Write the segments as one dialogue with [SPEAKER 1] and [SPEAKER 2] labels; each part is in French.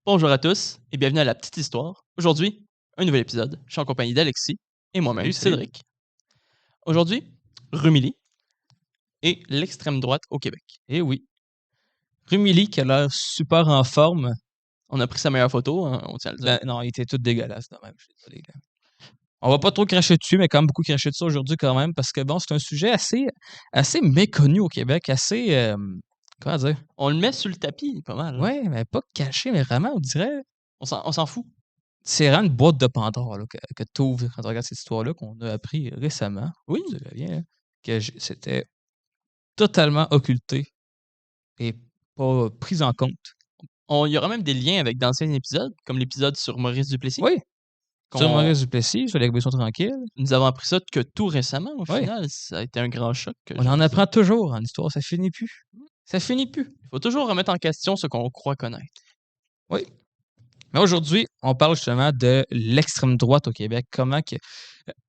[SPEAKER 1] Bonjour à tous et bienvenue à La Petite Histoire. Aujourd'hui, un nouvel épisode. Je suis en compagnie d'Alexis et moi-même,
[SPEAKER 2] Salut.
[SPEAKER 1] Cédric. Aujourd'hui, Rumilly et l'extrême droite au Québec.
[SPEAKER 2] Eh oui. Rumilly qui a l'air super en forme.
[SPEAKER 1] On a pris sa meilleure photo, hein, on tient à le dire.
[SPEAKER 2] Non, il était tout dégueulasse quand même. Je suis désolé, là. On va pas trop cracher dessus, mais quand même beaucoup cracher dessus aujourd'hui quand même, parce que bon, c'est un sujet assez méconnu au Québec, assez comment dire?
[SPEAKER 1] On le met sur le tapis, pas mal.
[SPEAKER 2] Ouais, mais pas caché, mais vraiment, on dirait.
[SPEAKER 1] On s'en fout.
[SPEAKER 2] C'est vraiment une boîte de Pandore là, que tu ouvres quand tu regardes cette histoire-là qu'on a appris récemment.
[SPEAKER 1] Oui.
[SPEAKER 2] Je dirais bien, hein, que c'était totalement occulté et pas pris en compte.
[SPEAKER 1] Il y aura même des liens avec d'anciens épisodes, comme l'épisode sur Maurice Duplessis.
[SPEAKER 2] Oui. Sur
[SPEAKER 1] qu'on-
[SPEAKER 2] Maurice Duplessis, sur les Révolution tranquille.
[SPEAKER 1] Nous avons appris ça que tout récemment, au
[SPEAKER 2] Oui.
[SPEAKER 1] final. Ça a été un grand choc.
[SPEAKER 2] On en apprend toujours en histoire, ça finit plus. Ça finit plus.
[SPEAKER 1] Il faut toujours remettre en question ce qu'on croit connaître.
[SPEAKER 2] Oui. Mais aujourd'hui, on parle justement de l'extrême droite au Québec. Comment que.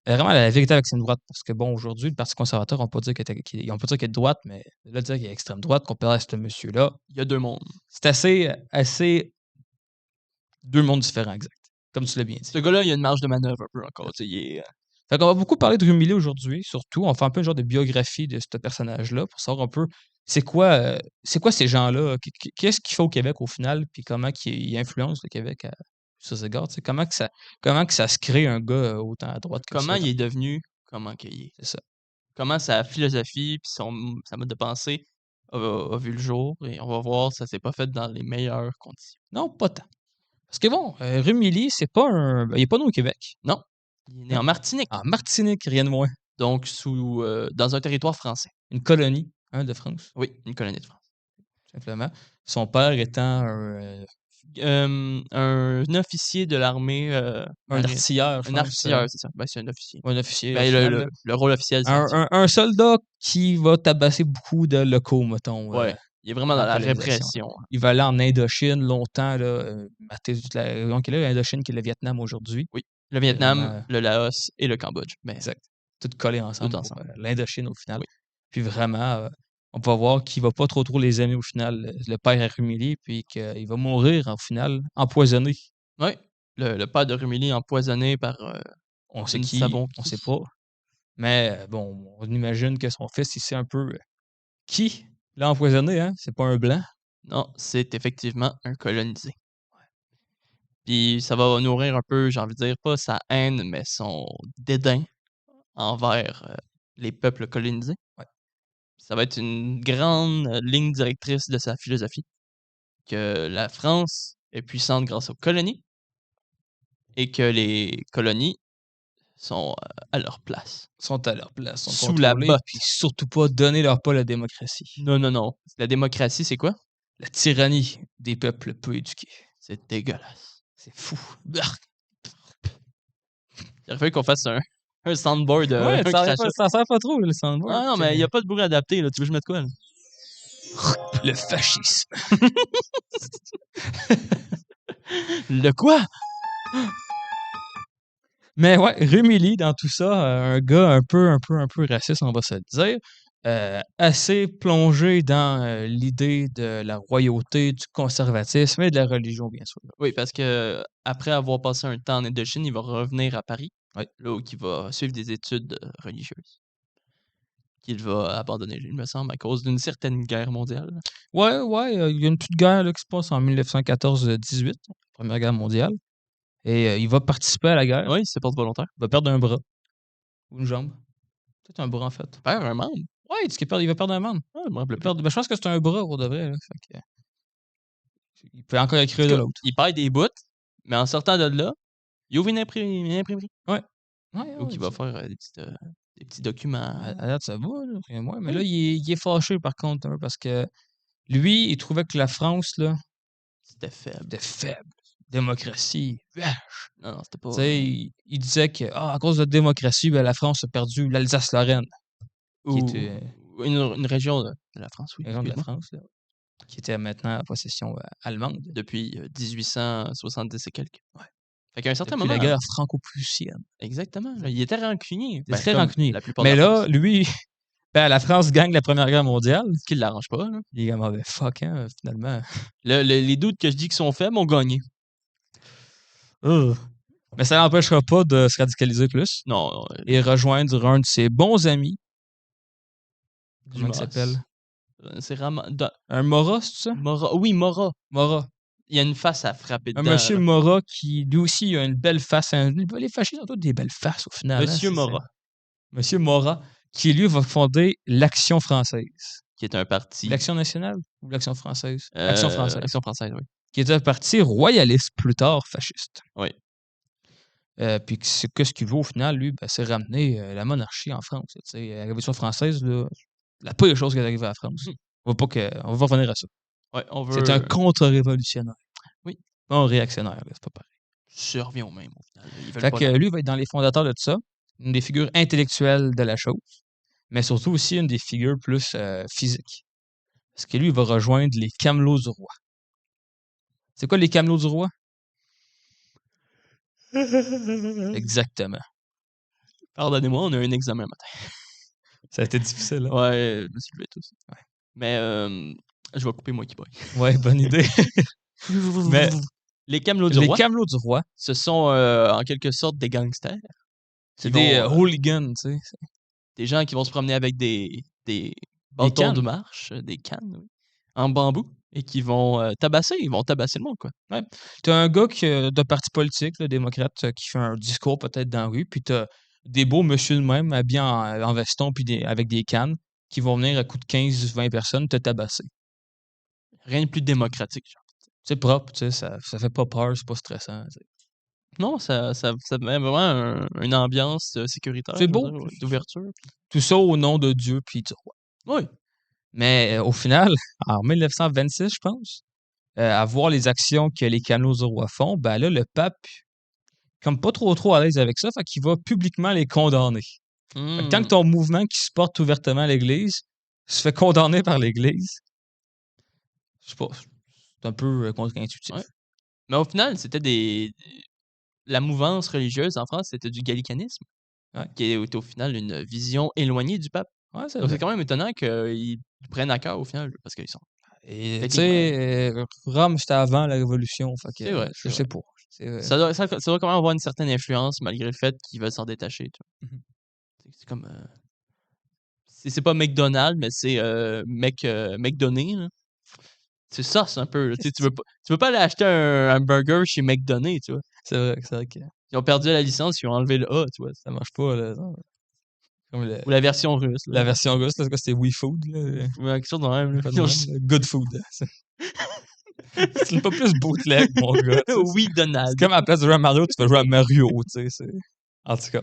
[SPEAKER 2] Vraiment la véritable extrême droite. Parce que bon, aujourd'hui, le Parti conservateur, on peut dire qu'il est de droite, mais là, dire qu'il est extrême droite, qu'on parle à ce monsieur-là,
[SPEAKER 1] Il y a deux mondes.
[SPEAKER 2] c'est assez. Deux mondes différents, exact. Comme tu l'as bien dit.
[SPEAKER 1] Ce gars-là, il y a une marge de manœuvre un peu encore. Tu sais, il est,
[SPEAKER 2] Fait qu'on va beaucoup parler de Rumilly aujourd'hui, surtout. On fait un peu un genre de biographie de ce personnage-là pour savoir un peu c'est quoi ces gens-là, qu'est-ce qu'il fait au Québec au final, puis comment il influence le Québec à sur ces égards. Tu sais, comment que ça se crée un gars autant à droite que
[SPEAKER 1] comment
[SPEAKER 2] ça.
[SPEAKER 1] il est devenu, comment qu'il est.
[SPEAKER 2] C'est ça.
[SPEAKER 1] Comment sa philosophie puis sa mode de pensée a vu le jour et on va voir ça s'est pas fait dans les meilleures conditions.
[SPEAKER 2] Non, pas tant. Parce que bon, Rumilly, c'est pas un. Il est pas né au Québec.
[SPEAKER 1] Non, il est né
[SPEAKER 2] Non.
[SPEAKER 1] en Martinique,
[SPEAKER 2] En Martinique, rien de moins.
[SPEAKER 1] donc dans un territoire français.
[SPEAKER 2] Une colonie de France,
[SPEAKER 1] Oui, une colonie de France.
[SPEAKER 2] simplement. Son père étant
[SPEAKER 1] Un officier de l'armée
[SPEAKER 2] un
[SPEAKER 1] marine.
[SPEAKER 2] artilleur, je
[SPEAKER 1] Un
[SPEAKER 2] pense.
[SPEAKER 1] artilleur, c'est ça. Ben, c'est un officier.
[SPEAKER 2] Un officier.
[SPEAKER 1] Ben,
[SPEAKER 2] au final, là.
[SPEAKER 1] le rôle officiel, c'est artilleur.
[SPEAKER 2] Un soldat qui va tabasser beaucoup de locaux, mettons.
[SPEAKER 1] Ouais, il est vraiment dans la
[SPEAKER 2] colonisation.
[SPEAKER 1] répression.
[SPEAKER 2] Il va aller en Indochine longtemps, là, mater toute donc là, l'Indochine qui est le Vietnam aujourd'hui.
[SPEAKER 1] Oui, le Vietnam,
[SPEAKER 2] vraiment-
[SPEAKER 1] le Laos et le Cambodge. Ben,
[SPEAKER 2] Exact. Tout collé ensemble.
[SPEAKER 1] Tout
[SPEAKER 2] pour,
[SPEAKER 1] ensemble.
[SPEAKER 2] l'Indochine au final.
[SPEAKER 1] Oui.
[SPEAKER 2] Puis vraiment, on va voir qu'il va pas trop les aimer au final, le père à Rumilly, puis qu'il va mourir au final empoisonné.
[SPEAKER 1] Oui, le père de Rumilly empoisonné par
[SPEAKER 2] On sait
[SPEAKER 1] une
[SPEAKER 2] qui,
[SPEAKER 1] savon
[SPEAKER 2] on
[SPEAKER 1] qui.
[SPEAKER 2] sait pas. Mais bon, on imagine que son fils, il sait un peu qui l'a empoisonné, hein? C'est pas un blanc.
[SPEAKER 1] Non, c'est effectivement un colonisé. Puis ça va nourrir un peu, j'ai envie de dire, pas sa haine, mais son dédain envers les peuples colonisés.
[SPEAKER 2] Ouais.
[SPEAKER 1] Ça va être une grande ligne directrice de sa philosophie, que la France est puissante grâce aux colonies et que les colonies sont à leur place.
[SPEAKER 2] Sont à leur place, sont
[SPEAKER 1] Sous la
[SPEAKER 2] contrôlés,
[SPEAKER 1] botte.
[SPEAKER 2] puis surtout pas donner leur pas à la démocratie.
[SPEAKER 1] Non, non, non. La démocratie, c'est quoi?
[SPEAKER 2] La tyrannie des peuples peu éduqués.
[SPEAKER 1] C'est dégueulasse.
[SPEAKER 2] C'est fou.
[SPEAKER 1] Il aurait fallu qu'on fasse un soundboard.
[SPEAKER 2] Ouais,
[SPEAKER 1] un
[SPEAKER 2] ça
[SPEAKER 1] crachat.
[SPEAKER 2] sert pas trop, le soundboard.
[SPEAKER 1] Ah non, mais il n'y a pas de bruit adapté. Là. Tu veux que je mette quoi? Là?
[SPEAKER 2] Le fascisme.
[SPEAKER 1] Le quoi?
[SPEAKER 2] Mais ouais, Rumilly, dans tout ça, un gars un peu raciste, on va se le dire. Assez plongé dans l'idée de la royauté, du conservatisme et de la religion, bien sûr.
[SPEAKER 1] Oui, parce que après avoir passé un temps en Indochine, il va revenir à Paris.
[SPEAKER 2] Oui.
[SPEAKER 1] Là où il va suivre des études religieuses. Qu'il va abandonner, il me semble, à cause d'une certaine guerre mondiale.
[SPEAKER 2] Ouais, il y a une petite guerre là, qui se passe en 1914-18, Première Guerre mondiale. Et il va participer à la guerre.
[SPEAKER 1] Oui, c'est porte-volontaire.
[SPEAKER 2] Il va perdre un bras. Ou une jambe. Peut-être un bras, en fait.
[SPEAKER 1] Perd un membre.
[SPEAKER 2] Ouais, il dit il va perdre un membre.
[SPEAKER 1] Ah, je me rappelle
[SPEAKER 2] Il
[SPEAKER 1] pas.
[SPEAKER 2] va perdre- je pense que c'est un bras pour de vrai. Là. Fait que, il peut encore écrire de l'autre.
[SPEAKER 1] Il perd des bouts, mais en sortant de là, il ouvre une imprimerie.
[SPEAKER 2] Ouais,
[SPEAKER 1] Donc, il va faire des petits documents.
[SPEAKER 2] À date, ça va, là, rien de moins. Mais là, il est fâché, par contre, parce que lui, il trouvait que la France, là,
[SPEAKER 1] C'était faible.
[SPEAKER 2] était faible. Démocratie.
[SPEAKER 1] Non, non, c'était pas.
[SPEAKER 2] Tu sais, il disait que, à cause de la démocratie, ben, la France a perdu l'Alsace-Lorraine. Qui était
[SPEAKER 1] Une région de la France, oui.
[SPEAKER 2] une région de la
[SPEAKER 1] excuse-moi.
[SPEAKER 2] France, là, qui était maintenant en possession allemande.
[SPEAKER 1] Depuis 1870 et quelques.
[SPEAKER 2] Ouais.
[SPEAKER 1] Fait qu'à un certain
[SPEAKER 2] Depuis
[SPEAKER 1] moment.
[SPEAKER 2] la guerre franco-prussienne.
[SPEAKER 1] Exactement. Là, il était rancunier.
[SPEAKER 2] Il était très
[SPEAKER 1] comme
[SPEAKER 2] rancunier.
[SPEAKER 1] La plupart
[SPEAKER 2] Mais
[SPEAKER 1] de la
[SPEAKER 2] là,
[SPEAKER 1] France.
[SPEAKER 2] lui, Ben, la France gagne la Première Guerre mondiale.
[SPEAKER 1] Ce qui l'arrange pas, là.
[SPEAKER 2] Il est comme, ah ben, fuck, hein, finalement.
[SPEAKER 1] Les doutes que je dis qui sont faibles ont gagné.
[SPEAKER 2] Mais ça l'empêchera pas de se radicaliser plus
[SPEAKER 1] Non, non,
[SPEAKER 2] et rejoindre un de ses bons amis. Comment il
[SPEAKER 1] Dumas.
[SPEAKER 2] s'appelle?
[SPEAKER 1] C'est
[SPEAKER 2] Un Marat, c'est ça?
[SPEAKER 1] Mora. Oui, Mora.
[SPEAKER 2] Marat.
[SPEAKER 1] Il y a une face à frapper
[SPEAKER 2] Un
[SPEAKER 1] dedans.
[SPEAKER 2] monsieur
[SPEAKER 1] là.
[SPEAKER 2] Marat qui, lui aussi, a une belle face. Les fascistes ont tous des belles faces, au final.
[SPEAKER 1] Monsieur
[SPEAKER 2] hein,
[SPEAKER 1] Mora,
[SPEAKER 2] Monsieur Marat, qui, lui, va fonder l'Action française.
[SPEAKER 1] qui est un parti.
[SPEAKER 2] L'Action nationale ou l'Action française? Action française.
[SPEAKER 1] Action française, oui.
[SPEAKER 2] Qui est un parti royaliste, plus tard fasciste.
[SPEAKER 1] Oui.
[SPEAKER 2] Puis qu'est-ce qu'il veut au final, lui? Ben, c'est ramener la monarchie en France. Tu sais, la Révolution française, là, la pire chose qui est arrivée à la France. On va revenir à ça.
[SPEAKER 1] Ouais, on veut.
[SPEAKER 2] C'est un contre-révolutionnaire.
[SPEAKER 1] Oui.
[SPEAKER 2] Non, réactionnaire, là, c'est pas pareil.
[SPEAKER 1] Je reviens au même, au final. Ils veulent
[SPEAKER 2] Fait
[SPEAKER 1] pas
[SPEAKER 2] que lui va être dans les fondateurs de tout ça, une des figures intellectuelles de la chose, mais surtout aussi une des figures plus physiques. Parce que lui, il va rejoindre les Camelots du roi. C'est quoi les Camelots du roi? Exactement.
[SPEAKER 1] Pardonnez-moi, on a un examen matin.
[SPEAKER 2] Ça a été difficile, hein?
[SPEAKER 1] Ouais, je me suis levé tous.
[SPEAKER 2] Ouais.
[SPEAKER 1] Mais je vais couper moi qui boy.
[SPEAKER 2] Ouais, bonne idée. Mais
[SPEAKER 1] les Camelots du
[SPEAKER 2] les
[SPEAKER 1] roi,
[SPEAKER 2] Camelots du roi,
[SPEAKER 1] ce sont en quelque sorte des gangsters.
[SPEAKER 2] c'est
[SPEAKER 1] Qui
[SPEAKER 2] des
[SPEAKER 1] vont,
[SPEAKER 2] hooligans, tu sais.
[SPEAKER 1] des gens qui vont se promener avec des bâtons de
[SPEAKER 2] cannes.
[SPEAKER 1] marche, des cannes, oui, en bambou, et qui vont tabasser. Ils vont tabasser le monde, quoi.
[SPEAKER 2] Ouais. T'as un gars de parti politique, là, démocrate, qui fait un discours peut-être dans la rue, puis t'as des beaux monsieur de même, habillés en veston, puis avec des cannes, qui vont venir à coup de 15-20 personnes te tabasser.
[SPEAKER 1] Rien de plus démocratique, genre.
[SPEAKER 2] C'est propre, tu sais, ça fait pas peur, c'est pas stressant. Tu sais.
[SPEAKER 1] Non, ça met vraiment une ambiance sécuritaire,
[SPEAKER 2] C'est
[SPEAKER 1] je veux
[SPEAKER 2] beau.
[SPEAKER 1] dire, ouais, d'ouverture.
[SPEAKER 2] Tout ça au nom de Dieu puis du roi.
[SPEAKER 1] Oui.
[SPEAKER 2] Mais au final, en 1926, je pense, à voir les actions que les Camelots du roi font, ben là, le pape, comme pas trop à l'aise avec ça, fait qu'il va publiquement les condamner. Fait que quand ton mouvement qui supporte ouvertement l'Église se fait condamner par l'Église, je sais pas, c'est un peu contre-intuitif.
[SPEAKER 1] Ouais. Mais au final, c'était la mouvance religieuse en France, c'était du gallicanisme, qui est au final une vision éloignée du pape.
[SPEAKER 2] Ouais, c'est
[SPEAKER 1] Donc
[SPEAKER 2] vrai.
[SPEAKER 1] c'est quand même étonnant qu'ils prennent à cœur au final, parce qu'ils sont.
[SPEAKER 2] Et tu sais, Rome, c'était avant la Révolution, fait que
[SPEAKER 1] C'est vrai,
[SPEAKER 2] je sais pas.
[SPEAKER 1] Ça doit quand même avoir une certaine influence malgré le fait qu'ils veulent s'en détacher. Tu vois.
[SPEAKER 2] Mhm.
[SPEAKER 1] C'est comme. C'est pas McDonald's, mais c'est McDonald's. Là. C'est ça, c'est un peu. Tu veux pas aller acheter un burger chez McDonald's, tu vois.
[SPEAKER 2] C'est vrai que
[SPEAKER 1] Ils ont perdu la licence, ils ont enlevé le A, tu vois.
[SPEAKER 2] ça marche pas. Là, comme
[SPEAKER 1] Ou la version russe. Là.
[SPEAKER 2] la version russe, là, c'est quoi, c'était We Food. Là.
[SPEAKER 1] Ouais, quelque chose de même. Là.
[SPEAKER 2] Pas de même, là. Good Food. C'est pas plus bootleg, mon gars.
[SPEAKER 1] Oui, Donald.
[SPEAKER 2] C'est comme à la place de jouer à Mario, tu vas jouer à Mario, tu sais. En tout cas.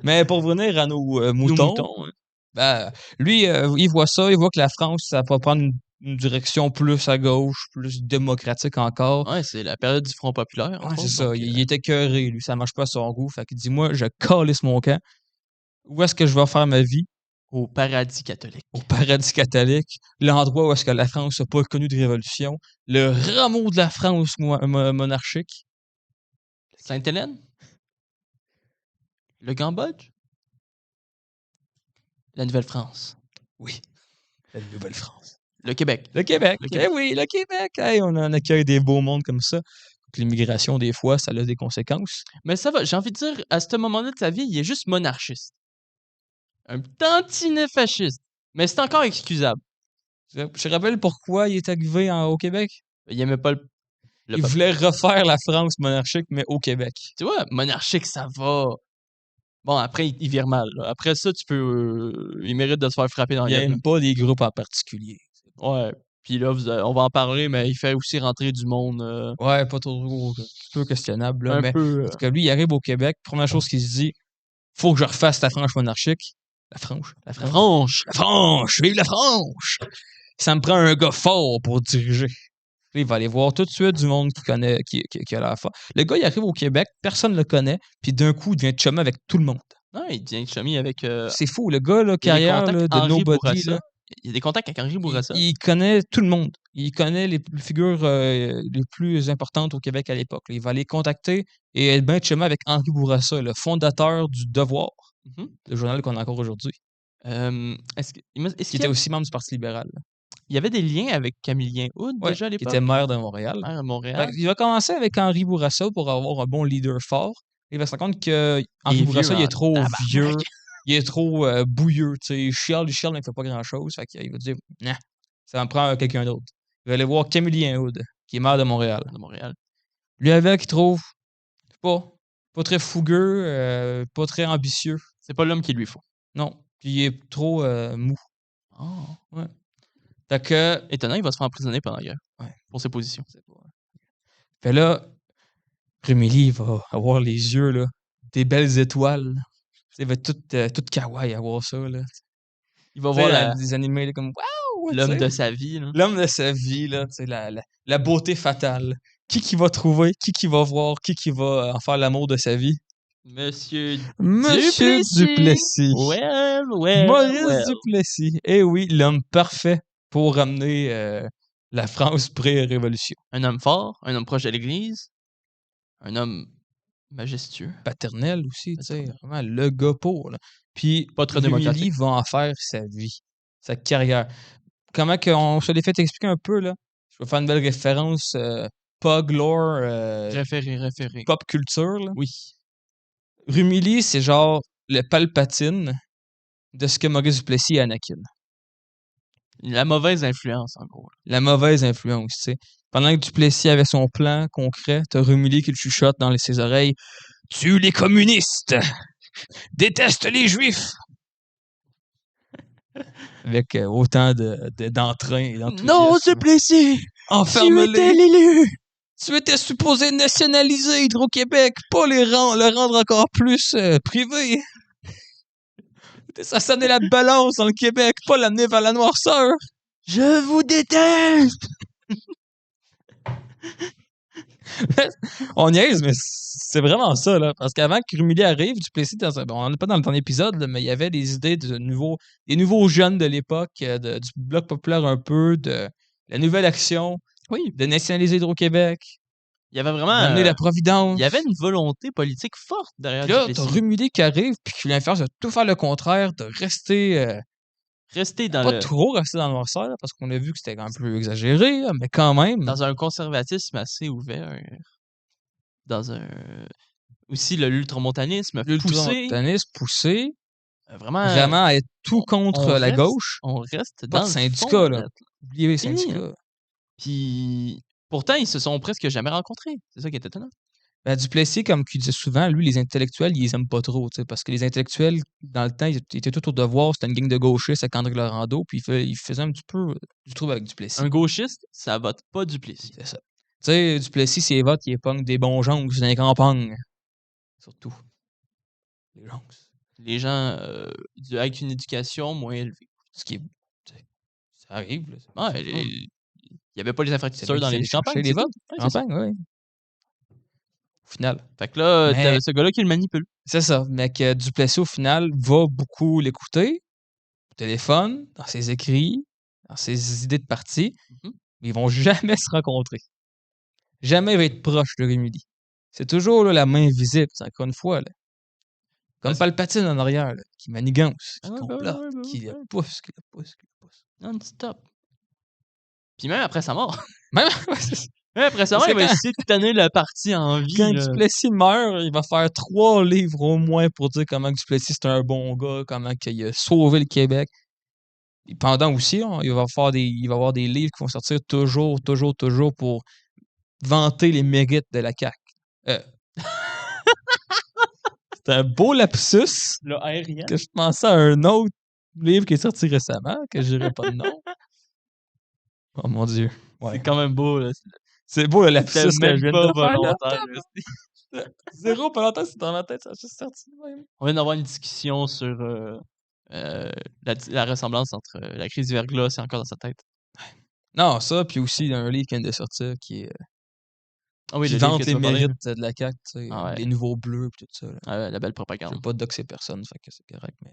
[SPEAKER 2] Mais pour revenir à nos moutons,
[SPEAKER 1] hein.
[SPEAKER 2] ben, lui, il voit ça, il voit que la France, ça va prendre une direction plus à gauche, plus démocratique encore.
[SPEAKER 1] Ouais, c'est la période du Front populaire.
[SPEAKER 2] Ouais, c'est ça. Il est écœuré, lui. Ça marche pas à son goût. Fait qu'il dit, moi, je calisse mon camp. Où est-ce que je vais faire ma vie?
[SPEAKER 1] Au paradis catholique.
[SPEAKER 2] Au paradis catholique. L'endroit où est-ce que la France n'a pas connu de révolution. Le rameau de la France monarchique.
[SPEAKER 1] Sainte-Hélène? Le Cambodge? La Nouvelle-France.
[SPEAKER 2] Oui. La Nouvelle-France.
[SPEAKER 1] Le Québec.
[SPEAKER 2] Le Québec.
[SPEAKER 1] Le Québec.
[SPEAKER 2] Eh oui, le Québec. Hey, on en accueille des beaux mondes comme ça. L'immigration, des fois, ça a des conséquences.
[SPEAKER 1] Mais ça va, j'ai envie de dire, à ce moment-là de sa vie, il est juste monarchiste. Un tantinet fasciste. Mais c'est encore excusable.
[SPEAKER 2] Je te rappelle pourquoi il est arrivé au Québec?
[SPEAKER 1] Il aimait pas le
[SPEAKER 2] Il
[SPEAKER 1] peuple.
[SPEAKER 2] voulait refaire la France monarchique, mais au Québec.
[SPEAKER 1] Tu vois, monarchique, ça va. Bon, après, il vire mal. Là. Après ça, tu peux. Il mérite de se faire frapper dans
[SPEAKER 2] Il
[SPEAKER 1] la gueule.
[SPEAKER 2] n'aime pas les groupes en particulier.
[SPEAKER 1] Ouais. Puis là, on va en parler, mais il fait aussi rentrer du monde.
[SPEAKER 2] Ouais, pas trop. Un peu questionnable. Là,
[SPEAKER 1] un
[SPEAKER 2] mais
[SPEAKER 1] peu.
[SPEAKER 2] en tout cas, lui, il arrive au Québec. Première chose qu'il se dit, faut que je refasse la France monarchique. La France.
[SPEAKER 1] La franche.
[SPEAKER 2] La France. Vive la France. Ça me prend un gars fort pour diriger. Il va aller voir tout de suite du monde qui connaît, qui a l'air fort. Le gars, il arrive au Québec, personne ne le connaît, puis d'un coup, il devient chumé avec tout le monde.
[SPEAKER 1] Non, il devient chummy avec.
[SPEAKER 2] C'est fou, le gars, là,
[SPEAKER 1] il y a des
[SPEAKER 2] carrière
[SPEAKER 1] contacts
[SPEAKER 2] là, de
[SPEAKER 1] Henri
[SPEAKER 2] nobody.
[SPEAKER 1] Bourassa.
[SPEAKER 2] Là,
[SPEAKER 1] Il y a des contacts avec Henri Bourassa.
[SPEAKER 2] il connaît tout le monde. Il connaît les figures les plus importantes au Québec à l'époque. Il va les contacter et être bien chumé avec Henri Bourassa, le fondateur du Devoir,
[SPEAKER 1] Mhm.
[SPEAKER 2] le journal qu'on a encore aujourd'hui.
[SPEAKER 1] Est-ce
[SPEAKER 2] Qui
[SPEAKER 1] qu'il
[SPEAKER 2] était aussi membre du Parti libéral.
[SPEAKER 1] y avait des liens avec Camillien Hood
[SPEAKER 2] Ouais,
[SPEAKER 1] déjà à
[SPEAKER 2] qui
[SPEAKER 1] l'époque?
[SPEAKER 2] était maire de Montréal.
[SPEAKER 1] Maire à
[SPEAKER 2] Fait
[SPEAKER 1] Montréal?
[SPEAKER 2] qu'il va commencer avec Henri Bourassa pour avoir un bon leader fort. Il va se rendre que
[SPEAKER 1] Il
[SPEAKER 2] Henri
[SPEAKER 1] est
[SPEAKER 2] Bourassa,
[SPEAKER 1] vieux
[SPEAKER 2] il est
[SPEAKER 1] en
[SPEAKER 2] trop vieux,
[SPEAKER 1] tabarnak!
[SPEAKER 2] il est trop bouilleux, tu sais. Il chiale, mais il fait pas grand-chose. Fait qu'il va dire, nah, ça en prend quelqu'un d'autre. Il va aller voir Camillien Hood, qui est maire de Montréal.
[SPEAKER 1] De Montréal.
[SPEAKER 2] Lui avec, il trouve, je sais pas très fougueux, pas très ambitieux.
[SPEAKER 1] C'est pas l'homme qu'il lui faut.
[SPEAKER 2] Non. Puis il est trop mou.
[SPEAKER 1] Oh!
[SPEAKER 2] Ouais. Fait que,
[SPEAKER 1] Étonnant, il va se faire emprisonner pendant la guerre.
[SPEAKER 2] Ouais.
[SPEAKER 1] Pour ses positions.
[SPEAKER 2] fait là, Rémélie, il va avoir les yeux, là, des belles étoiles. Il va être tout kawaii à voir ça, là.
[SPEAKER 1] Il va
[SPEAKER 2] Tu sais,
[SPEAKER 1] voir
[SPEAKER 2] des animés, là, comme waouh! Tu
[SPEAKER 1] l'homme
[SPEAKER 2] sais,
[SPEAKER 1] de sa vie, là.
[SPEAKER 2] l'homme de sa vie, là, tu sais, la beauté fatale. Qui va trouver, qui va voir, qui va en faire l'amour de sa vie?
[SPEAKER 1] Monsieur
[SPEAKER 2] Monsieur
[SPEAKER 1] Duplessis!
[SPEAKER 2] Duplessis.
[SPEAKER 1] Well.
[SPEAKER 2] Maurice Duplessis. Eh oui, l'homme parfait pour ramener la France pré-révolution.
[SPEAKER 1] Un homme fort, un homme proche de l'Église, un homme majestueux.
[SPEAKER 2] Paternel aussi, tu sais,
[SPEAKER 1] Paternel.
[SPEAKER 2] vraiment le gars pour, là. Puis,
[SPEAKER 1] Pas très
[SPEAKER 2] Rémélie
[SPEAKER 1] démocratique.
[SPEAKER 2] va en faire sa vie, sa carrière. Comment qu'on se l'est fait expliquer un peu, là? Je vais faire une belle référence Pug lore,
[SPEAKER 1] Référé.
[SPEAKER 2] pop culture, là.
[SPEAKER 1] Oui.
[SPEAKER 2] Rumilly, c'est genre le Palpatine de ce que Maurice Duplessis est Anakin.
[SPEAKER 1] La mauvaise influence, en gros.
[SPEAKER 2] La mauvaise influence, tu sais. Pendant que Duplessis avait son plan concret, t'as Rumilly qui le chuchote dans ses oreilles. Tue les communistes! Déteste les juifs! Avec autant d'entrain et d'enthousiasme.
[SPEAKER 1] Non, Duplessis! Tu
[SPEAKER 2] Enferme-les!
[SPEAKER 1] étais l'élu!
[SPEAKER 2] Tu étais supposé nationaliser Hydro-Québec, pas le rendre encore plus privé. Ça sonnait la balance dans le Québec, pas l'amener vers la noirceur.
[SPEAKER 1] Je vous déteste!
[SPEAKER 2] On niaise, mais c'est vraiment ça, là. Parce qu'avant que Rumilly arrive, Duplessis, on n'est pas dans le dernier épisode, là, mais il y avait des idées des nouveaux jeunes de l'époque, du Bloc populaire un peu, de la nouvelle action,
[SPEAKER 1] Oui.
[SPEAKER 2] de nationaliser Hydro-Québec,
[SPEAKER 1] Il y avait vraiment.
[SPEAKER 2] d'amener la Providence.
[SPEAKER 1] Il y avait une volonté politique forte derrière
[SPEAKER 2] Puis là,
[SPEAKER 1] Duplessis.
[SPEAKER 2] t'as Rumilly qui arrive, puis qui l'influence de tout faire le contraire, de rester.
[SPEAKER 1] Rester dans
[SPEAKER 2] Pas trop rester dans le noirceur, là, parce qu'on a vu que c'était un peu exagéré, là, mais quand même.
[SPEAKER 1] Dans un conservatisme assez ouvert. Dans un. Aussi l'ultramontanisme poussé.
[SPEAKER 2] L'ultramontanisme poussé.
[SPEAKER 1] Vraiment.
[SPEAKER 2] Vraiment être tout contre la gauche.
[SPEAKER 1] On reste
[SPEAKER 2] Pas
[SPEAKER 1] dans
[SPEAKER 2] de
[SPEAKER 1] le
[SPEAKER 2] syndicat,
[SPEAKER 1] fond,
[SPEAKER 2] là. Oubliez les syndicats.
[SPEAKER 1] Puis pourtant, ils se sont presque jamais rencontrés. C'est ça qui est étonnant.
[SPEAKER 2] Ben, Duplessis, comme il disait souvent, lui, les intellectuels, ils les aiment pas trop, parce que les intellectuels, dans le temps, ils étaient tout au devoir, c'était une gang de gauchistes avec André Laurando, puis ils faisaient un petit peu du trouble avec Duplessis.
[SPEAKER 1] Un gauchiste, ça vote pas Duplessis.
[SPEAKER 2] C'est ça. Tu sais, Duplessis, ses votes, il épogne des bons gens dans les campagnes. Surtout. Les gens.
[SPEAKER 1] Les gens avec une éducation moins élevée.
[SPEAKER 2] Ce qui est. Ça arrive, là.
[SPEAKER 1] Ouais, il n'y avait pas les infrastructures dans les campagnes.
[SPEAKER 2] Les votes,
[SPEAKER 1] ouais,
[SPEAKER 2] campagnes, oui. Au final.
[SPEAKER 1] Fait que là, t'avais ce gars-là qui le manipule.
[SPEAKER 2] C'est ça. Mais que Duplessis, au final, va beaucoup l'écouter au téléphone, dans ses écrits, dans ses idées de parti. Mais ils vont jamais se rencontrer. Jamais il va être proche de Rémélie. C'est toujours là, la main visible, encore une fois. Là. Comme Palpatine en arrière, là, qui manigance, qui complote, qui le pousse.
[SPEAKER 1] Non-stop. Puis même après sa mort.
[SPEAKER 2] Même
[SPEAKER 1] après sa mort, il va essayer de tenir le parti en vie.
[SPEAKER 2] Quand Duplessis meurt, il va faire 3 livres au moins pour dire comment Duplessis c'est un bon gars, comment il a sauvé le Québec. Et pendant aussi, il va y avoir des livres qui vont sortir toujours pour vanter les mérites de la CAQ. C'est un beau lapsus.
[SPEAKER 1] Le aérien.
[SPEAKER 2] Que je pensais à un autre livre qui est sorti récemment, que je dirais pas de nom. Oh mon Dieu.
[SPEAKER 1] Ouais. C'est quand même beau, là.
[SPEAKER 2] C'est beau le lapsus que je viens de faire.
[SPEAKER 1] Là.
[SPEAKER 2] Zéro, pas longtemps, c'est dans ma tête, ça a juste sorti.
[SPEAKER 1] On vient d'avoir une discussion sur la ressemblance entre la crise du verglas, c'est encore dans sa tête.
[SPEAKER 2] Non, ça, puis aussi un livre qui vient de sortir qui est.
[SPEAKER 1] Qui
[SPEAKER 2] vante les mérites de la CAQ, tu sais, les nouveaux bleus et tout ça.
[SPEAKER 1] La belle propagande.
[SPEAKER 2] Je veux pas doxer personne, fait que c'est correct, mais.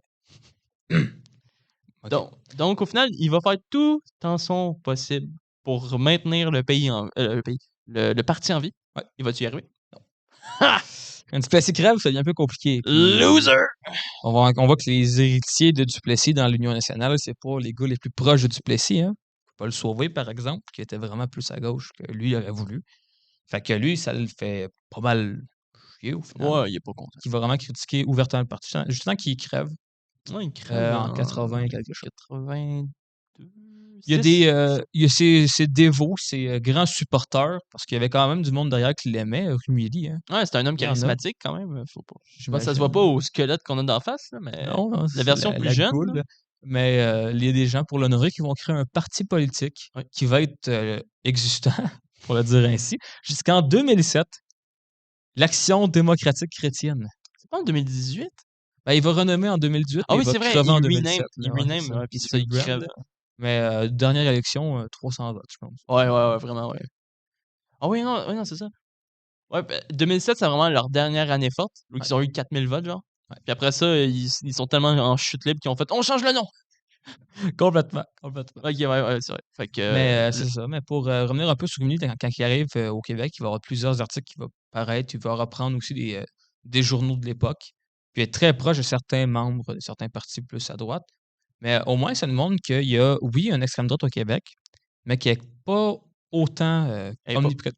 [SPEAKER 1] Okay. Donc, au final, il va faire tout en son possible pour maintenir le pays le parti en vie.
[SPEAKER 2] Ouais.
[SPEAKER 1] Il va-tu y arriver?
[SPEAKER 2] Non. Quand Duplessis crève, ça devient un peu compliqué.
[SPEAKER 1] Loser!
[SPEAKER 2] On voit que les héritiers de Duplessis dans l'Union nationale, c'est pas les gars les plus proches de Duplessis, hein. Paul Sauvé, par exemple, qui était vraiment plus à gauche que lui aurait voulu. Fait que lui, ça le fait pas mal chier au final.
[SPEAKER 1] Ouais, il est pas content.
[SPEAKER 2] Qui va vraiment critiquer ouvertement le parti, justement qu'il crève
[SPEAKER 1] Ouais, il crève
[SPEAKER 2] en 80 et quelque chose.
[SPEAKER 1] 82.
[SPEAKER 2] Il y a il y a ses dévots, ses grands supporters, parce qu'il y avait quand même du monde derrière qui l'aimait, Rumilly, hein.
[SPEAKER 1] Ouais, c'est un homme
[SPEAKER 2] Il y en a.
[SPEAKER 1] charismatique quand même. Faut pas. Je pense que ça se
[SPEAKER 2] J'imagine.
[SPEAKER 1] voit pas au squelette qu'on a d'en face, là, mais
[SPEAKER 2] Non, non,
[SPEAKER 1] la
[SPEAKER 2] c'est
[SPEAKER 1] version plus
[SPEAKER 2] la
[SPEAKER 1] jeune.
[SPEAKER 2] goule,
[SPEAKER 1] Là.
[SPEAKER 2] mais il y a des gens pour l'honorer qui vont créer un parti politique
[SPEAKER 1] Ouais.
[SPEAKER 2] qui va être existant, pour le dire ainsi, jusqu'en 2007, l'Action démocratique chrétienne.
[SPEAKER 1] C'est pas en 2018?
[SPEAKER 2] Ben, il va renommer en 2018,
[SPEAKER 1] Ah
[SPEAKER 2] mais
[SPEAKER 1] oui,
[SPEAKER 2] il va
[SPEAKER 1] c'est vrai,
[SPEAKER 2] crever en
[SPEAKER 1] il
[SPEAKER 2] 2007.
[SPEAKER 1] il
[SPEAKER 2] Ouais,
[SPEAKER 1] rename,
[SPEAKER 2] c'est ça.
[SPEAKER 1] ouais, puis
[SPEAKER 2] Il
[SPEAKER 1] c'est
[SPEAKER 2] se
[SPEAKER 1] ça, il
[SPEAKER 2] rebrand,
[SPEAKER 1] crève.
[SPEAKER 2] là. Mais dernière élection, 300 votes, je pense.
[SPEAKER 1] Ouais, vraiment, ouais. Ah oui, non, c'est ça. Ouais, 2007, c'est vraiment leur dernière année forte, où ils ont eu 4000 votes, genre.
[SPEAKER 2] Ouais.
[SPEAKER 1] Puis après ça, ils sont tellement en chute libre qu'ils ont fait « On change le nom!
[SPEAKER 2] Complètement. »
[SPEAKER 1] Ok, ouais, c'est vrai. Fait que...
[SPEAKER 2] Mais c'est ça. Mais pour revenir un peu sur Rumilly, quand il arrive au Québec, il va y avoir plusieurs articles qui vont paraître. Il va reprendre aussi des journaux de l'époque. Puis être très proche de certains membres de certains partis plus à droite. Mais au moins, ça nous montre qu'il y a, oui, une extrême droite au Québec, mais qui n'est pas autant
[SPEAKER 1] elle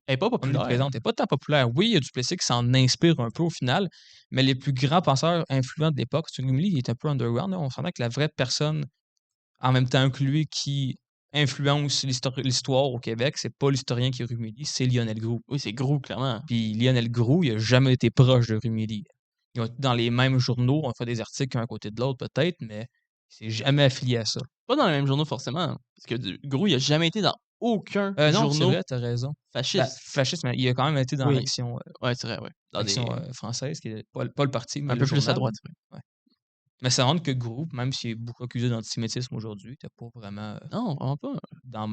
[SPEAKER 1] est pas populaire.
[SPEAKER 2] omniprésente. Elle n'est pas tant populaire. Oui, il y a Duplessis qui s'en inspire un peu au final, mais les plus grands penseurs influents de l'époque, Rumilly, il est un peu underground. Là. On sentait que la vraie personne, en même temps que lui, qui influence l'histoire au Québec, c'est pas l'historien qui est Rumilly, c'est Lionel Groulx.
[SPEAKER 1] Oui, c'est gros, clairement.
[SPEAKER 2] Puis Lionel Groulx, il a jamais été proche de Rumilly. Ils ont été dans les mêmes journaux, on fait des articles un à côté de l'autre peut-être, mais il s'est jamais affilié à ça.
[SPEAKER 1] Pas dans les mêmes journaux, forcément. Parce que Gros, il a jamais été dans aucun
[SPEAKER 2] Non, c'est
[SPEAKER 1] journaux
[SPEAKER 2] vrai, t'as raison. Ben,
[SPEAKER 1] fasciste.
[SPEAKER 2] fasciste, mais il a quand même été dans
[SPEAKER 1] Oui.
[SPEAKER 2] l'Action
[SPEAKER 1] Ouais, c'est vrai, ouais. Dans
[SPEAKER 2] l'Action
[SPEAKER 1] des...
[SPEAKER 2] française, qui est pas le parti, mais
[SPEAKER 1] Un
[SPEAKER 2] le
[SPEAKER 1] peu plus à
[SPEAKER 2] journal.
[SPEAKER 1] droite, oui.
[SPEAKER 2] Ouais. Mais ça montre que Groulx, même s'il est beaucoup accusé d'antisémitisme aujourd'hui, t'es pas vraiment
[SPEAKER 1] Non, vraiment pas.
[SPEAKER 2] dans le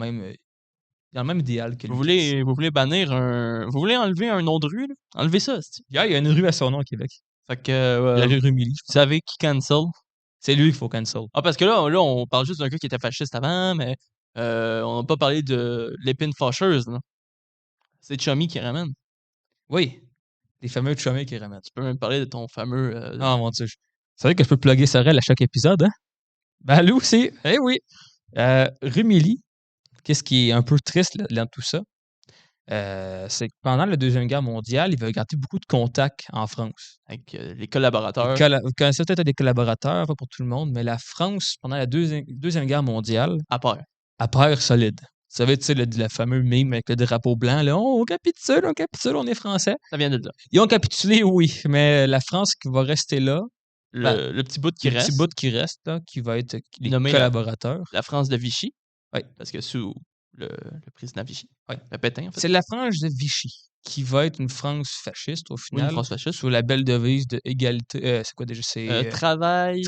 [SPEAKER 2] même idéal que lui.
[SPEAKER 1] Vous voulez bannir un... Vous voulez enlever un nom de rue, là? Enlevez ça, c'ti.
[SPEAKER 2] Il y a une rue à son nom au Québec.
[SPEAKER 1] Fait que...
[SPEAKER 2] La rue Rumilly, je
[SPEAKER 1] vous
[SPEAKER 2] pense.
[SPEAKER 1] savez qui cancel?
[SPEAKER 2] C'est lui qu'il faut cancel.
[SPEAKER 1] Ah, parce que là, on parle juste d'un gars qui était fasciste avant, mais on n'a pas parlé de l'épine fâcheuse, là. C'est Chummy qui ramène.
[SPEAKER 2] Oui, les fameux chumés qui ramènent.
[SPEAKER 1] Tu peux même parler de ton fameux...
[SPEAKER 2] Ah mon Dieu. C'est vrai que je peux plugger Sorel à chaque épisode, hein? Ben, lui aussi. Eh oui. Rumilly, qu'est-ce qui est un peu triste là, dans tout ça? C'est que pendant la Deuxième Guerre mondiale, il va garder beaucoup de contacts en France.
[SPEAKER 1] avec les collaborateurs.
[SPEAKER 2] Vous connaissez peut-être des collaborateurs, pas pour tout le monde, mais la France, pendant la Deuxième Guerre mondiale,
[SPEAKER 1] À part.
[SPEAKER 2] a peur solide. Vous savez, tu sais, le fameux meme avec le drapeau blanc, là, on capitule, on est français.
[SPEAKER 1] Ça vient de là.
[SPEAKER 2] Ils ont capitulé, oui, mais la France qui va rester là,
[SPEAKER 1] Le petit bout qui
[SPEAKER 2] le
[SPEAKER 1] reste,
[SPEAKER 2] petit bout qui reste, là, qui va être les
[SPEAKER 1] Nommé
[SPEAKER 2] collaborateurs.
[SPEAKER 1] la France de Vichy.
[SPEAKER 2] Oui.
[SPEAKER 1] Parce que sous le président Vichy.
[SPEAKER 2] Ouais.
[SPEAKER 1] Le Pétain, en fait.
[SPEAKER 2] C'est la France de Vichy qui va être une France fasciste au
[SPEAKER 1] Oui,
[SPEAKER 2] final,
[SPEAKER 1] une France fasciste.
[SPEAKER 2] sous la belle devise de égalité. C'est quoi déjà? C'est
[SPEAKER 1] Travail,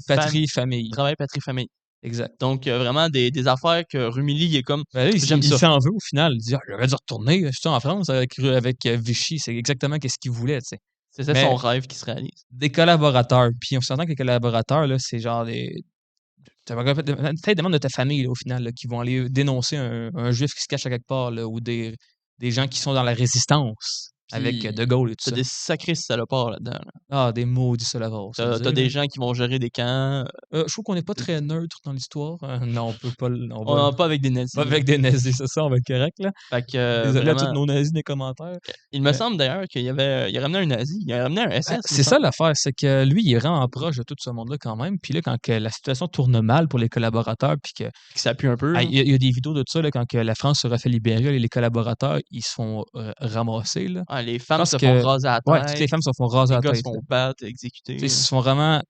[SPEAKER 2] patrie, famille.
[SPEAKER 1] travail, patrie, famille.
[SPEAKER 2] Exact.
[SPEAKER 1] Donc, vraiment des affaires que Rumilly il est comme...
[SPEAKER 2] Ben là,
[SPEAKER 1] J'aime
[SPEAKER 2] il
[SPEAKER 1] ça.
[SPEAKER 2] s'en veut au final. Il dit, j'aurais dû retourner en France avec Vichy. C'est exactement ce qu'il voulait, tu sais.
[SPEAKER 1] C'était
[SPEAKER 2] Mais-
[SPEAKER 1] son rêve qui se réalise.
[SPEAKER 2] Des collaborateurs. Puis on s'entend que les collaborateurs, là, c'est genre peut-être des membres de ta famille, là, au final, là, qui vont aller dénoncer un juif qui se cache à quelque part, là, ou des gens qui sont dans la résistance avec
[SPEAKER 1] Puis,
[SPEAKER 2] De Gaulle et tout
[SPEAKER 1] T'as
[SPEAKER 2] ça.
[SPEAKER 1] des sacrés salopards là-dedans. Là.
[SPEAKER 2] Ah, des maudits salavaires.
[SPEAKER 1] T'as des gens qui vont gérer des camps.
[SPEAKER 2] Je trouve qu'on n'est pas très neutre dans l'histoire. Non, on peut pas.
[SPEAKER 1] On va pas avec des nazis.
[SPEAKER 2] Pas avec des nazis, c'est ça, on va être correct, là.
[SPEAKER 1] Fait que,
[SPEAKER 2] Désolé à
[SPEAKER 1] vraiment,
[SPEAKER 2] tous nos nazis des commentaires.
[SPEAKER 1] il me semble d'ailleurs qu'il il a ramené un nazi. Il a ramené un SS.
[SPEAKER 2] C'est ça l'affaire, c'est que lui, il est vraiment proche de tout ce monde-là quand même. Puis là, quand que la situation tourne mal pour les collaborateurs, puis que
[SPEAKER 1] Qui s'appuie un peu.
[SPEAKER 2] il y a des vidéos de ça, là, quand que la France se refait libérer, les collaborateurs, ils se font ramasser. Là.
[SPEAKER 1] Les femmes
[SPEAKER 2] pense
[SPEAKER 1] se
[SPEAKER 2] que-
[SPEAKER 1] font raser à la tête.
[SPEAKER 2] Ouais, toutes les femmes se font raser
[SPEAKER 1] Les
[SPEAKER 2] à
[SPEAKER 1] gars
[SPEAKER 2] la
[SPEAKER 1] se
[SPEAKER 2] tête.
[SPEAKER 1] font
[SPEAKER 2] là.
[SPEAKER 1] battre, exécuter.
[SPEAKER 2] Tu sais, ils se font vraiment.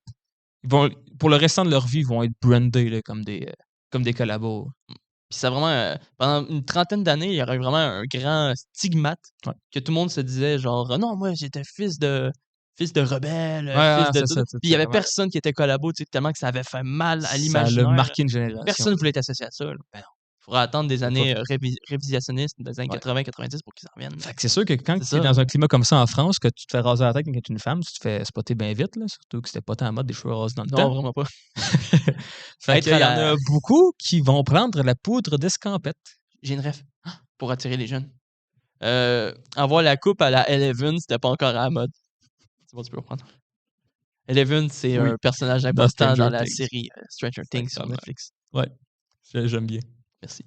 [SPEAKER 2] Pour le restant de leur vie, ils vont être brandés là, comme des collabos.
[SPEAKER 1] Puis ça vraiment, pendant une trentaine d'années, il y aurait vraiment un grand stigmate
[SPEAKER 2] Ouais.
[SPEAKER 1] que tout le monde se disait genre non, moi j'étais fils de rebelle,
[SPEAKER 2] Ouais,
[SPEAKER 1] fils de
[SPEAKER 2] c'est
[SPEAKER 1] tout.
[SPEAKER 2] ça,
[SPEAKER 1] Puis il y avait
[SPEAKER 2] vraiment.
[SPEAKER 1] personne qui était collabo, tu sais, tellement que ça avait fait mal à
[SPEAKER 2] Ça
[SPEAKER 1] l'imaginaire.
[SPEAKER 2] a marqué une génération.
[SPEAKER 1] Personne ne voulait être associé à ça. Là. Ben non. Il faudra attendre des années révisionnistes des années
[SPEAKER 2] Ouais.
[SPEAKER 1] 80-90 pour qu'ils en reviennent.
[SPEAKER 2] Fait que c'est sûr que quand
[SPEAKER 1] C'est
[SPEAKER 2] tu es
[SPEAKER 1] ça.
[SPEAKER 2] dans un climat comme ça en France, que tu te fais raser la tête quand tu es une femme, tu te fais spotter bien vite, là, surtout que c'était pas tant en mode des cheveux rasés dans le
[SPEAKER 1] Non,
[SPEAKER 2] temps.
[SPEAKER 1] vraiment pas.
[SPEAKER 2] Fait
[SPEAKER 1] Être
[SPEAKER 2] qu'il y en
[SPEAKER 1] à la-
[SPEAKER 2] a beaucoup qui vont prendre la poudre d'escampette.
[SPEAKER 1] J'ai une ref pour attirer les jeunes. Avoir la coupe à la Eleven, c'était pas encore à la mode. C'est bon, tu peux reprendre. Eleven, c'est
[SPEAKER 2] Oui,
[SPEAKER 1] un personnage
[SPEAKER 2] dans
[SPEAKER 1] important dans
[SPEAKER 2] Stranger
[SPEAKER 1] la
[SPEAKER 2] Things.
[SPEAKER 1] série Stranger Things sur
[SPEAKER 2] Exactement.
[SPEAKER 1] Netflix.
[SPEAKER 2] Ouais, j'aime bien.
[SPEAKER 1] Merci.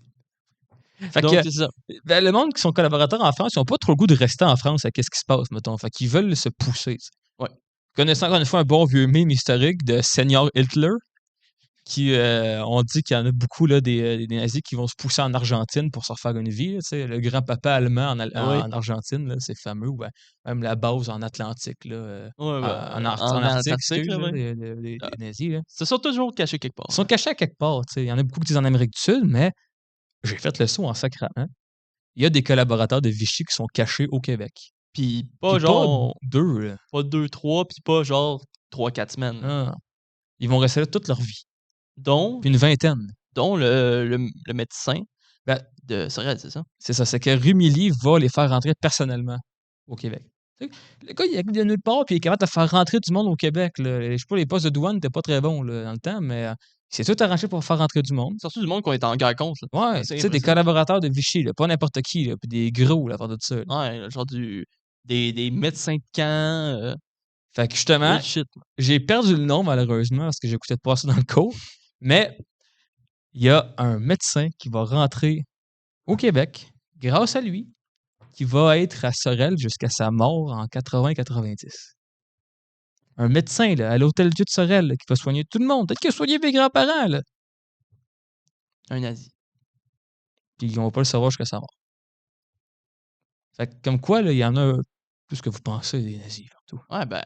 [SPEAKER 2] Fait
[SPEAKER 1] Donc,
[SPEAKER 2] que
[SPEAKER 1] c'est ça.
[SPEAKER 2] le monde qui sont collaborateurs en France, ils ont pas trop le goût de rester en France à qu'est-ce qui se passe, mettons. Fait qu'ils veulent se pousser, tu sais.
[SPEAKER 1] Ouais.
[SPEAKER 2] Connaissant encore une fois un bon vieux meme historique de Senior Hitler, qui on dit qu'il y en a beaucoup là, des nazis qui vont se pousser en Argentine pour se refaire une vie. Là, tu sais, le grand-papa allemand
[SPEAKER 1] Oui.
[SPEAKER 2] en Argentine, là, c'est fameux. Ou même la base en Atlantique, là,
[SPEAKER 1] Ouais,
[SPEAKER 2] en
[SPEAKER 1] en
[SPEAKER 2] Arctique,
[SPEAKER 1] Antarctique,
[SPEAKER 2] excuse,
[SPEAKER 1] là,
[SPEAKER 2] là,
[SPEAKER 1] oui.
[SPEAKER 2] des
[SPEAKER 1] Ah,
[SPEAKER 2] nazis. Là.
[SPEAKER 1] se sont toujours cachés quelque part.
[SPEAKER 2] Ils sont cachés à quelque part. Tu sais. Il y en a beaucoup qui disent en Amérique du Sud, mais j'ai fait le saut en sacrament. Il y a des collaborateurs de Vichy qui sont cachés au Québec.
[SPEAKER 1] Puis
[SPEAKER 2] Puis
[SPEAKER 1] pas genre...
[SPEAKER 2] deux, là.
[SPEAKER 1] Pas 2, 3, puis pas genre 3-4 semaines.
[SPEAKER 2] Ah. Ils vont rester là toute leur vie.
[SPEAKER 1] Dont
[SPEAKER 2] Puis une vingtaine.
[SPEAKER 1] le médecin
[SPEAKER 2] Ben,
[SPEAKER 1] de Sorel, c'est ça?
[SPEAKER 2] c'est ça, c'est que Rumilly va les faire rentrer personnellement au Québec. Tu sais, le gars, il est nulle part, puis il est capable de faire rentrer du monde au Québec. Là. Je sais pas, les postes de douane n'étaient pas très bons là, dans le temps, mais il s'est tout arrangé pour faire rentrer du monde.
[SPEAKER 1] Surtout du monde qui ont été en guerre contre. Là.
[SPEAKER 2] Ouais,
[SPEAKER 1] C'est
[SPEAKER 2] tu sais, des
[SPEAKER 1] impressionnant.
[SPEAKER 2] collaborateurs de Vichy, là, pas n'importe qui, là, puis des gros, là, à part de ça. Là.
[SPEAKER 1] Ouais, genre des médecins de camp.
[SPEAKER 2] Fait que justement,
[SPEAKER 1] Real shit.
[SPEAKER 2] j'ai perdu le nom, malheureusement, parce que j'écoutais pas ça dans le cours, mais il y a un médecin qui va rentrer au Québec, grâce à lui, qui va être à Sorel jusqu'à sa mort en 80-90. Un médecin là, à l'Hôtel Dieu de Sorel là, qui va soigner tout le monde. Peut-être qu'il a soigné mes grands-parents. Là.
[SPEAKER 1] Un nazi.
[SPEAKER 2] Puis on va pas le savoir jusqu'à sa mort. Fait que, comme quoi, là, il y en a plus que vous pensez des nazis partout.
[SPEAKER 1] Ouais, ben,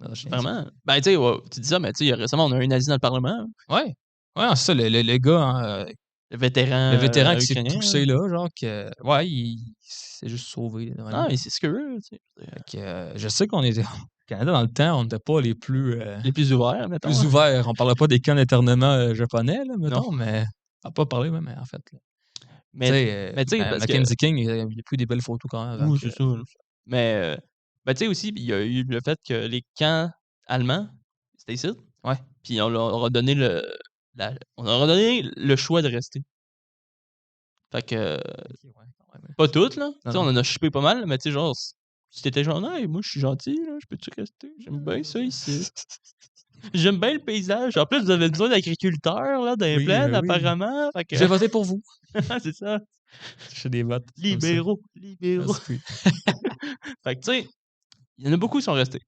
[SPEAKER 2] Non, je viens de dire.
[SPEAKER 1] vraiment. Ben, tu sais, ouais, tu dis ça, mais tu sais, récemment, on a un nazi dans le Parlement. Hein.
[SPEAKER 2] Ouais. Ouais, c'est ça, le gars, hein,
[SPEAKER 1] Le vétéran,
[SPEAKER 2] le vétéran qui s'est
[SPEAKER 1] ukrainien.
[SPEAKER 2] poussé là, genre que. Ouais, il s'est juste sauvé. Là,
[SPEAKER 1] Ah, mais c'est ce que eux, tu sais.
[SPEAKER 2] Fait que, je sais qu'on était. Au Canada, dans le temps, on n'était pas les plus.
[SPEAKER 1] Les plus ouverts, mettons.
[SPEAKER 2] Plus ouverts. On parlait pas des camps d'internement japonais, là, mettons,
[SPEAKER 1] Non.
[SPEAKER 2] mais. On n'a pas parlé, ouais, mais en fait. Là.
[SPEAKER 1] Mais tu sais, parce
[SPEAKER 2] Mackenzie
[SPEAKER 1] que...
[SPEAKER 2] King, il a pris des belles photos quand même.
[SPEAKER 1] Oui, c'est ça. Mais, ben, tu sais aussi, il y a eu le fait que les camps allemands, c'était ici.
[SPEAKER 2] Ouais.
[SPEAKER 1] Puis on leur a donné on leur a donné le choix de rester. Fait que, pas toutes, là. Tu sais, on en a chipé pas mal, mais tu sais, genre, si t'étais genre, non, moi, je suis gentil, là, je peux-tu rester? J'aime bien ça ici. J'aime bien le paysage. En plus, vous avez besoin d'agriculteurs, là, dans les
[SPEAKER 2] Oui,
[SPEAKER 1] plaines,
[SPEAKER 2] oui.
[SPEAKER 1] apparemment. Fait que...
[SPEAKER 2] J'ai voté pour vous.
[SPEAKER 1] c'est ça.
[SPEAKER 2] J'ai des votes.
[SPEAKER 1] Libéraux.
[SPEAKER 2] Merci.
[SPEAKER 1] Fait que, tu sais, il y en a beaucoup qui sont restés.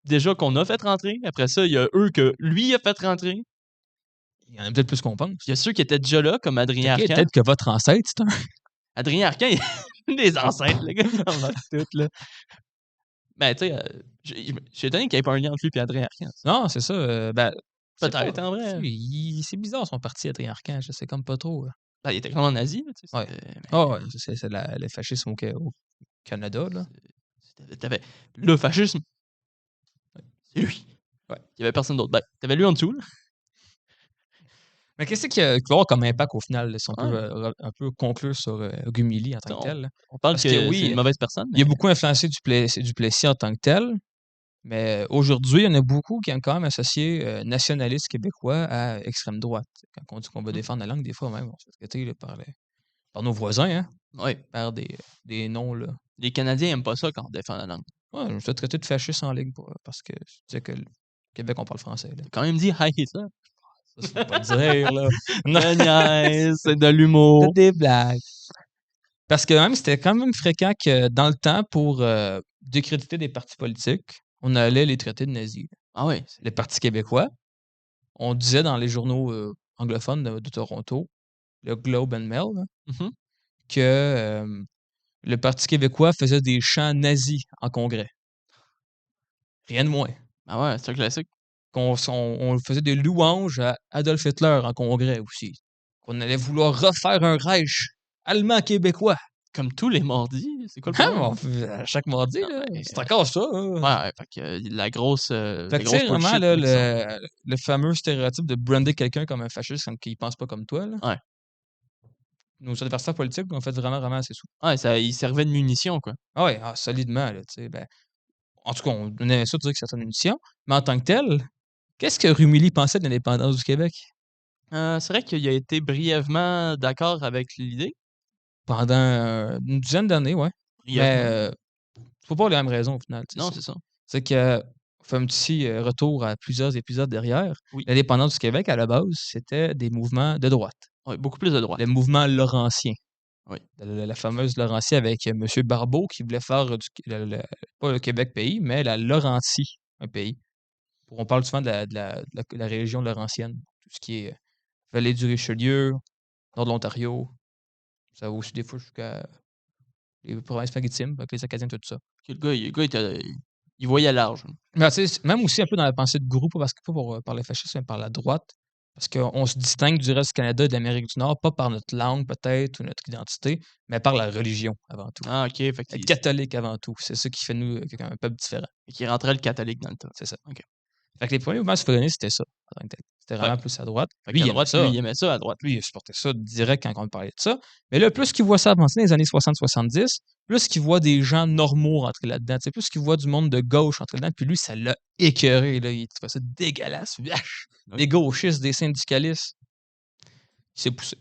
[SPEAKER 1] Déjà qu'on a fait rentrer. Après ça, il y a eux que lui a fait rentrer.
[SPEAKER 2] Il y en a peut-être plus qu'on pense.
[SPEAKER 1] Il y a ceux qui étaient déjà là, comme Adrien
[SPEAKER 2] Ok,
[SPEAKER 1] Arcand.
[SPEAKER 2] peut-être que votre ancêtre, c'est un.
[SPEAKER 1] Adrien Arcand, il a des ancêtres, le gars, il en a tout, là. Ben, tu sais, je suis étonné qu'il n'y ait pas un lien entre lui et Adrien Arcand.
[SPEAKER 2] Non, c'est ça. Ben,
[SPEAKER 1] Peut-être, en vrai.
[SPEAKER 2] C'est bizarre son parti, Adrien Arcand. Je sais comme pas trop. Là.
[SPEAKER 1] Ben, il était clairement nazi, là, tu sais.
[SPEAKER 2] Ouais.
[SPEAKER 1] Mais...
[SPEAKER 2] Oh, ouais, c'est le fascisme au Canada, là.
[SPEAKER 1] T'avais le fascisme. C'est lui.
[SPEAKER 2] Ouais.
[SPEAKER 1] Il y avait personne d'autre. Ben, t'avais lui en dessous, là.
[SPEAKER 2] Mais qu'est-ce qu'il va avoir comme impact au final, là, si on peut un peu conclure sur Gumili en tant que tel? Là?
[SPEAKER 1] On parle
[SPEAKER 2] Parce
[SPEAKER 1] que
[SPEAKER 2] que oui,
[SPEAKER 1] c'est une mauvaise personne.
[SPEAKER 2] il a beaucoup influencé Duplessis en tant que tel, mais aujourd'hui, il y en a beaucoup qui aiment quand même associer nationaliste québécois à extrême droite. Quand on dit qu'on va défendre la langue, des fois même, on se fait traiter là, par nos voisins, hein?
[SPEAKER 1] Oui.
[SPEAKER 2] Par des noms, là.
[SPEAKER 1] Les Canadiens n'aiment pas ça quand on défend la langue.
[SPEAKER 2] Ouais, je me suis fait traiter de fasciste en ligne parce que je disais que le Québec, on parle français. Là.
[SPEAKER 1] T'as quand même dit « Hi Hitler ».
[SPEAKER 2] Ça, faut pas dire, là.
[SPEAKER 1] De niaise, c'est de l'humour.
[SPEAKER 2] Des blagues. Parce que même, c'était quand même fréquent que dans le temps, pour décréditer des partis politiques, on allait les traiter de nazis.
[SPEAKER 1] Ah oui.
[SPEAKER 2] Les partis québécois, on disait dans les journaux anglophones de Toronto, le Globe and Mail, là,
[SPEAKER 1] Mm-hmm.
[SPEAKER 2] que le Parti québécois faisait des chants nazis en congrès. Rien de moins.
[SPEAKER 1] Ah ouais, c'est un classique.
[SPEAKER 2] On faisait des louanges à Adolf Hitler en congrès aussi. Qu'on allait vouloir refaire un Reich allemand-québécois.
[SPEAKER 1] Comme tous les mardis, c'est quoi le problème?
[SPEAKER 2] À chaque mardi, là. C'est encore ça. Hein.
[SPEAKER 1] Ouais, fait que la grosse.
[SPEAKER 2] Fait que tu sais, vraiment, là, le fameux stéréotype de brander quelqu'un comme un fasciste quand il pense pas comme toi. Là.
[SPEAKER 1] Ouais.
[SPEAKER 2] Nos adversaires politiques ont fait vraiment, vraiment assez sous.
[SPEAKER 1] Ouais, il servait de munitions, quoi.
[SPEAKER 2] Ah ouais, solidement, là, tu sais. Ben, en tout cas, on aimait ça dire que c'était une munition. Mais en tant que tel, qu'est-ce que Rumilly pensait de l'indépendance du Québec?
[SPEAKER 1] C'est vrai qu'il a été brièvement d'accord avec l'idée.
[SPEAKER 2] Pendant une dizaine d'années, ouais. Mais faut pas les mêmes raisons au final.
[SPEAKER 1] Non, c'est ça.
[SPEAKER 2] C'est que on fait un petit retour à plusieurs épisodes derrière.
[SPEAKER 1] Oui.
[SPEAKER 2] L'indépendance du Québec, à la base, c'était des mouvements de droite.
[SPEAKER 1] Ouais, beaucoup plus de droite.
[SPEAKER 2] Le mouvement laurentien.
[SPEAKER 1] Oui.
[SPEAKER 2] La fameuse Laurentien avec M. Barbeau qui voulait faire pas le Québec pays, mais la Laurentie un pays. On parle souvent de la région laurentienne. Tout ce qui est vallée du Richelieu, nord de l'Ontario. Ça va aussi des fois jusqu'à les provinces maritimes, avec les Acadiens, tout ça.
[SPEAKER 1] Le gars, il voyait large.
[SPEAKER 2] Mais tu sais, même aussi un peu dans la pensée de groupe, pas pour par le fascisme, mais par la droite. Parce qu'on se distingue du reste du Canada et de l'Amérique du Nord, pas par notre langue peut-être ou notre identité, mais par la religion avant tout.
[SPEAKER 1] Ah, OK. Fait
[SPEAKER 2] Être
[SPEAKER 1] qu'il
[SPEAKER 2] catholique avant tout. C'est ça qui fait nous un peuple différent.
[SPEAKER 1] rentrait le catholique dans le tas.
[SPEAKER 2] C'est ça.
[SPEAKER 1] OK.
[SPEAKER 2] Fait que les premiers mouvements souverainistes, c'était ça, en tant que tel. C'était vraiment
[SPEAKER 1] Ouais.
[SPEAKER 2] plus à droite.
[SPEAKER 1] Fait
[SPEAKER 2] Lui,
[SPEAKER 1] qu'à
[SPEAKER 2] il aimait
[SPEAKER 1] droite,
[SPEAKER 2] ça.
[SPEAKER 1] lui, il aimait ça, à droite.
[SPEAKER 2] Lui, il supportait ça direct quand on parlait de ça. Mais là, plus qu'il voit ça avancer dans les années 60-70, plus qu'il voit des gens normaux rentrer là-dedans, tu sais, plus qu'il voit du monde de gauche rentrer là-dedans, puis lui, ça l'a écœuré, là. Il trouvait ça dégueulasse. Wesh!
[SPEAKER 1] Oui.
[SPEAKER 2] Des gauchistes, des syndicalistes. Il s'est poussé.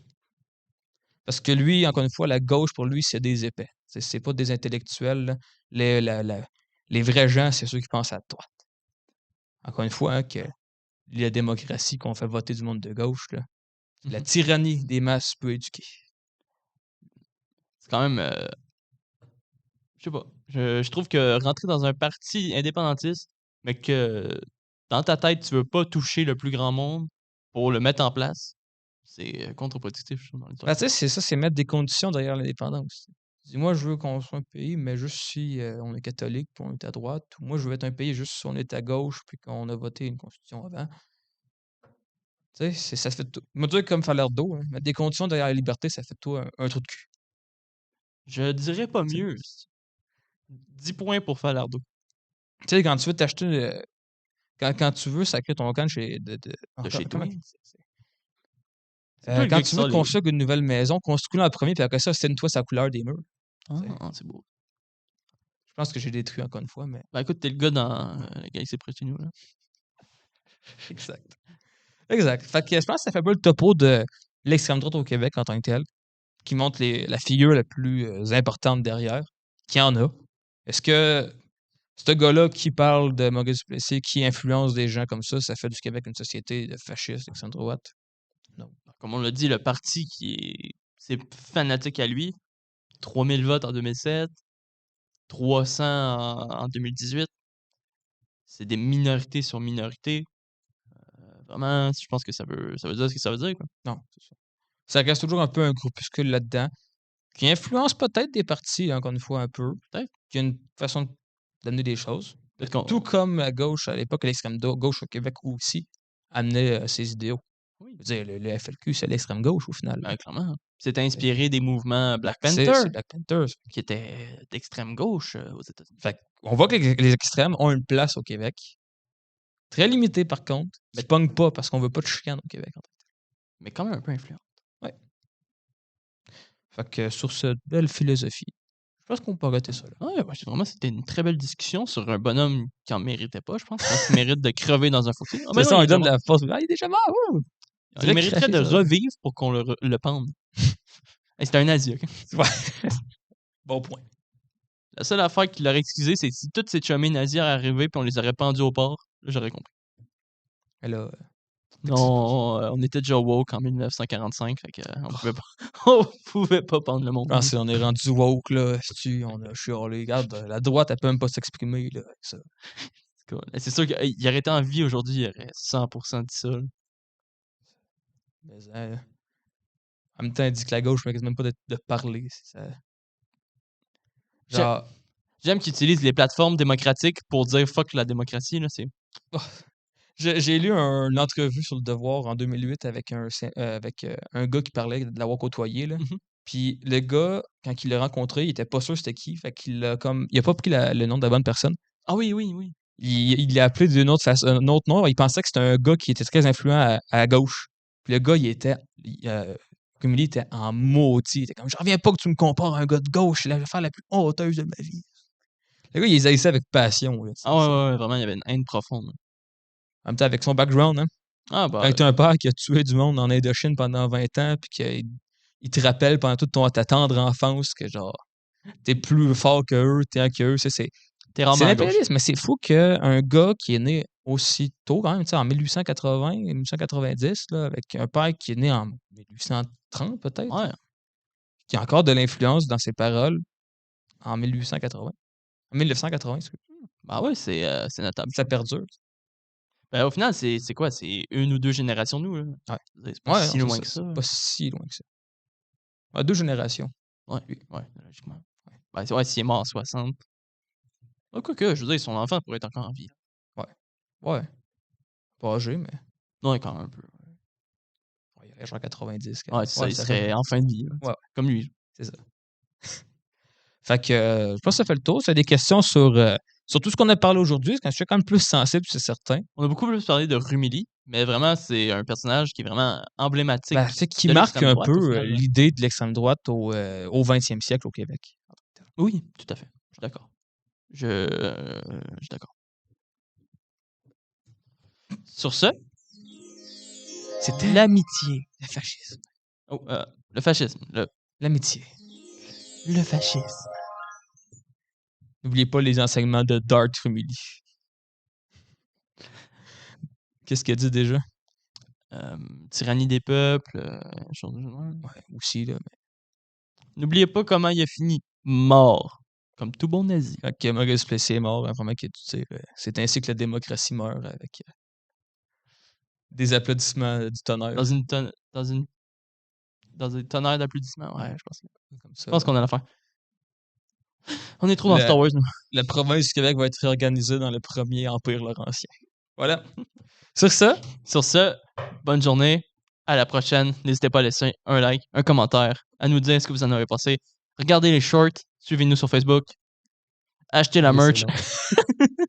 [SPEAKER 2] Parce que lui, encore une fois, la gauche, pour lui, c'est des épais. C'est pas des intellectuels, là. Les vrais gens, c'est ceux qui pensent à droite. Encore une fois, hein, que la démocratie qu'on fait voter du monde de gauche, là, la tyrannie des masses peu éduquées.
[SPEAKER 1] C'est quand même... je sais pas. Je trouve que rentrer dans un parti indépendantiste, mais que dans ta tête, tu veux pas toucher le plus grand monde pour le mettre en place, c'est contre-productif, je trouve, dans
[SPEAKER 2] Ben,
[SPEAKER 1] l'histoire.
[SPEAKER 2] tu sais, c'est ça, c'est mettre des conditions derrière l'indépendance. Dis-moi, je veux qu'on soit un pays, mais juste si on est catholique puis on est à droite. Ou moi, je veux être un pays juste si on est à gauche puis qu'on a voté une constitution avant. Tu sais, ça fait tout. Me dire comme faire l'air d'eau, hein, mettre des conditions derrière la liberté, ça fait de toi un trou de cul.
[SPEAKER 1] Je dirais pas
[SPEAKER 2] Tu sais.
[SPEAKER 1] mieux. 10 points pour faire l'ardo.
[SPEAKER 2] Tu sais, quand tu veux t'acheter, quand tu veux sacrer ton camp
[SPEAKER 1] De chez toi. C'est toi le
[SPEAKER 2] quand
[SPEAKER 1] gars qui
[SPEAKER 2] tu veux
[SPEAKER 1] sort les...
[SPEAKER 2] construire une nouvelle maison, construis-la en premier, puis après ça, signe-toi sa couleur des murs.
[SPEAKER 1] Ah, c'est beau.
[SPEAKER 2] Je pense que j'ai détruit encore une fois, mais.
[SPEAKER 1] Ben écoute, t'es le gars dans la Galaxie près de chez nous, là.
[SPEAKER 2] Exact. Exact. Fait que je pense que ça fait un peu le topo de l'extrême droite au Québec en tant que tel, qui montre la figure la plus importante derrière, qui en a. Est-ce que ce gars-là qui parle de Maurice Duplessis, qui influence des gens comme ça fait du Québec une société de fascistes, d'extrême droite? Non.
[SPEAKER 1] Comme on l'a dit, le parti c'est fanatique à lui. 3000 votes en 2007, 300 en 2018. C'est des minorités sur minorités. Vraiment, je pense que ça veut dire ce que ça veut dire, quoi.
[SPEAKER 2] Non, c'est ça. Ça reste toujours un peu un groupuscule là-dedans, qui influence peut-être des partis, encore une fois, un peu.
[SPEAKER 1] Peut-être.
[SPEAKER 2] Qui a une façon d'amener des choses.
[SPEAKER 1] Peut-être qu'on...
[SPEAKER 2] Tout comme la gauche, à l'époque, l'extrême gauche au Québec aussi amenait ses idéaux.
[SPEAKER 1] Oui.
[SPEAKER 2] Je veux dire, le FLQ, c'est l'extrême gauche au final.
[SPEAKER 1] Ben, clairement. C'est inspiré des mouvements Black
[SPEAKER 2] C'est
[SPEAKER 1] Panther,
[SPEAKER 2] Black Panthers.
[SPEAKER 1] qui étaient d'extrême gauche aux États-Unis.
[SPEAKER 2] Fait on voit que les extrêmes ont une place au Québec. Très limitée, par contre. Mais pogne pas parce qu'on veut pas de chicane au Québec. En fait.
[SPEAKER 1] Mais quand même un peu influent.
[SPEAKER 2] Ouais. Fait que sur cette belle philosophie, je pense qu'on peut arrêter ça là.
[SPEAKER 1] Ouais, vraiment, c'était une très belle discussion sur un bonhomme qui en méritait pas, je pense. Qui mérite de crever dans un fossé.
[SPEAKER 2] C'est ça, on lui donne de la force. Ah, il est déjà mort!
[SPEAKER 1] Il mériterait de revivre pour qu'on le pende. Hey, c'était un nazi, OK?
[SPEAKER 2] Ouais. Bon point.
[SPEAKER 1] La seule affaire qui l'aurait excusé, c'est si tous ces chummés nazis auraient arrivé puis on les aurait pendus au port, là, j'aurais compris.
[SPEAKER 2] Et là,
[SPEAKER 1] Non, on était déjà woke en 1945, fait que on pouvait pas pendre le monde.
[SPEAKER 2] je pense qu'on est rendu woke, là. On a chialé. Regarde, la droite, elle peut même pas s'exprimer, là, avec ça.
[SPEAKER 1] C'est sûr qu'il aurait été en vie aujourd'hui, il aurait 100% dit ça. Là.
[SPEAKER 2] Mais en même temps, il dit que la gauche ne mérite même pas de parler. Ça... Genre.
[SPEAKER 1] J'aime qu'ils utilisent les plateformes démocratiques pour dire fuck la démocratie. Là, c'est...
[SPEAKER 2] Oh. J'ai lu une entrevue sur Le Devoir en 2008 avec un gars qui parlait de l'avoir côtoyé. Là. Puis le gars, quand il l'a rencontré, il était pas sûr c'était qui. Fait qu'il a comme. Il a pas pris le nom de la bonne personne.
[SPEAKER 1] Ah oui.
[SPEAKER 2] Il l'a appelé d'un autre nom. Il pensait que c'était un gars qui était très influent à gauche. Puis le gars, comme il était en maudit. Il était comme, je reviens pas que tu me compares à un gars de gauche. C'est l'affaire la plus honteuse de ma vie. Le gars, il les ça avec passion. Là,
[SPEAKER 1] ouais, vraiment, il y avait une haine profonde. Là.
[SPEAKER 2] En même temps, avec son background, hein. Quand tu as un père qui a tué du monde en Indochine pendant 20 ans, puis qu'il te rappelle pendant toute ta tendre enfance que genre, t'es plus fort que eux, t'es un que eux, c'est
[SPEAKER 1] T'es
[SPEAKER 2] C'est
[SPEAKER 1] rarement à gauche.
[SPEAKER 2] l'impérialisme, mais c'est fou qu'un gars qui est né aussi tôt, quand même, tu sais, en 1880, 1890, là, avec un père qui est né en 1830 peut-être,
[SPEAKER 1] Ouais.
[SPEAKER 2] qui a encore de l'influence dans ses paroles en 1880. En 1980, excuse.
[SPEAKER 1] Ben ouais, c'est notable.
[SPEAKER 2] Ça perdure.
[SPEAKER 1] Ben, au final, c'est quoi? C'est 1 ou 2 générations de nous, là.
[SPEAKER 2] Ouais.
[SPEAKER 1] C'est pas
[SPEAKER 2] Ouais,
[SPEAKER 1] si
[SPEAKER 2] non,
[SPEAKER 1] loin
[SPEAKER 2] c'est
[SPEAKER 1] que
[SPEAKER 2] ça.
[SPEAKER 1] ça.
[SPEAKER 2] C'est pas si loin que ça. Ah, 2 générations,
[SPEAKER 1] Ouais,
[SPEAKER 2] lui.
[SPEAKER 1] ouais, logiquement. Ben, ouais, s'il est mort en 60. Ah, quoique, je veux dire, son enfant pourrait être encore en vie.
[SPEAKER 2] Ouais. Ouais. Pas âgé, mais
[SPEAKER 1] Ouais, quand même un peu.
[SPEAKER 2] ouais, il aurait genre 90.
[SPEAKER 1] Ouais, c'est ça,
[SPEAKER 2] Ouais,
[SPEAKER 1] il
[SPEAKER 2] ça fait
[SPEAKER 1] serait en fin de vie, là,
[SPEAKER 2] ouais,
[SPEAKER 1] comme lui.
[SPEAKER 2] c'est ça. Fait que je pense que ça fait le tour. Si tu des questions sur tout ce qu'on a parlé aujourd'hui, c'est un sujet quand même plus sensible, c'est certain.
[SPEAKER 1] On a beaucoup plus parlé de Rumilly, mais vraiment, c'est un personnage qui est vraiment emblématique
[SPEAKER 2] Ben, tu sais, qui
[SPEAKER 1] de
[SPEAKER 2] marque
[SPEAKER 1] l'extrême
[SPEAKER 2] un
[SPEAKER 1] droite, au
[SPEAKER 2] peu
[SPEAKER 1] final, là.
[SPEAKER 2] l'idée de l'extrême droite au 20e siècle au Québec.
[SPEAKER 1] Oui, tout à fait. Je suis d'accord. Je suis d'accord. Sur ce,
[SPEAKER 2] C'était
[SPEAKER 1] l'amitié.
[SPEAKER 2] le fascisme.
[SPEAKER 1] Oh, le fascisme.
[SPEAKER 2] L'amitié.
[SPEAKER 1] Le fascisme.
[SPEAKER 2] N'oubliez pas les enseignements de Dart Rumilly. Qu'est-ce qu'il a dit déjà?
[SPEAKER 1] Tyrannie des peuples, chose du genre.
[SPEAKER 2] Ouais, aussi, là.
[SPEAKER 1] N'oubliez pas comment il a fini. Mort. Comme tout bon nazi.
[SPEAKER 2] Fait que Maurice Plessis est mort, vraiment, c'est ainsi que la démocratie meurt avec des applaudissements du tonnerre.
[SPEAKER 1] Dans une tonnerre d'applaudissements. Ouais, je pense.
[SPEAKER 2] Comme
[SPEAKER 1] Je
[SPEAKER 2] ça.
[SPEAKER 1] pense qu'on a l'affaire. On est trop dans Star Wars, nous.
[SPEAKER 2] La province du Québec va être réorganisée dans le premier empire laurentien. Voilà. Sur ça,
[SPEAKER 1] Sur ce, bonne journée. À la prochaine. N'hésitez pas à laisser un like, un commentaire, à nous dire ce que vous en avez pensé. Regardez les shorts. Suivez-nous sur Facebook. Achetez la
[SPEAKER 2] oui, c'est
[SPEAKER 1] merch.
[SPEAKER 2] long.